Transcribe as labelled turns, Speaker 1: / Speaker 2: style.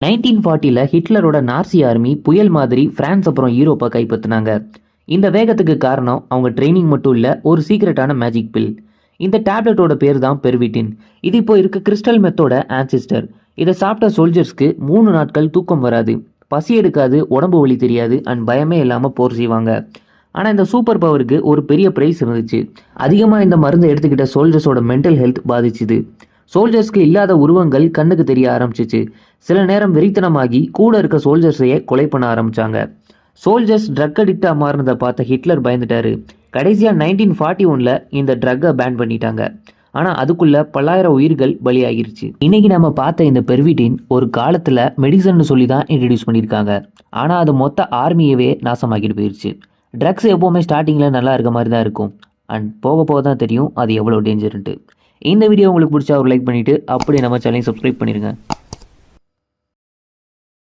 Speaker 1: 1940ல ஹிட்லரோட நாசி army புயல் மாதிரி France அப்புறம் யூரோப்பை கைப்பற்றினாங்க. இந்த வேகத்துக்கு காரணம் அவங்க ட்ரைனிங் மட்டும் இல்ல, ஒரு சீக்ரெட்டான மேஜிக் பில். இந்த டேப்லெட்டோட பேர் தான் பெர்விட்டின். இது இப்போ இருக்க கிறிஸ்டல் மெத்தோட ஆன்சிஸ்டர். இதை சாப்பிட்ட சோல்ஜர்ஸ்க்கு 3 நாட்கள் தூக்கம் வராது, பசி எடுக்காது, உடம்பு வலி தெரியாது அண்ட் பயமே இல்லாம போர் செய்வாங்க. ஆனா இந்த சூப்பர் பவருக்கு ஒரு பெரிய பிரைஸ் இருந்துச்சு. அதிகமா இந்த மருந்தை எடுத்துக்கிட்ட சோல்ஜர்ஸோட மென்டல் ஹெல்த் பாதிச்சுது. சோல்ஜர்ஸ்க்கு இல்லாத உருவங்கள் கண்ணுக்கு தெரிய ஆரம்பிச்சிச்சு. சில நேரம் வெறித்தனமாகி கூட இருக்க சோல்ஜர்ஸையே கொலை பண்ண ஆரம்பிச்சாங்க. சோல்ஜர்ஸ் ட்ரக் அடிக்டா மாறினதை பார்த்த ஹிட்லர் பயந்துட்டாரு. கடைசியா 1941ல இந்த ட்ரக்கை பேன் பண்ணிட்டாங்க. ஆனா அதுக்குள்ள பல்லாயிரம் உயிர்கள் பலியாகிருச்சு. இன்னைக்கு நம்ம பார்த்த இந்த பெர்விட்டின் ஒரு காலத்துல மெடிசன் சொல்லி தான் இன்ட்ரடியூஸ் பண்ணியிருக்காங்க. ஆனா அது மொத்த ஆர்மியவே நாசமாக்கிட்டு போயிருச்சு. ட்ரக்ஸ் எப்போவுமே ஸ்டார்டிங்கில் நல்லா இருக்க மாதிரி தான் இருக்கும், அண்ட் போக போக தான் தெரியும் அது எவ்வளோ டேஞ்சர்ன்ட்டு. இந்த வீடியோ உங்களுக்கு பிடிச்சா ஒரு லைக் பண்ணிவிட்டு அப்படியே நம்ம சேனலை சப்ஸ்கிரைப் பண்ணிடுங்க.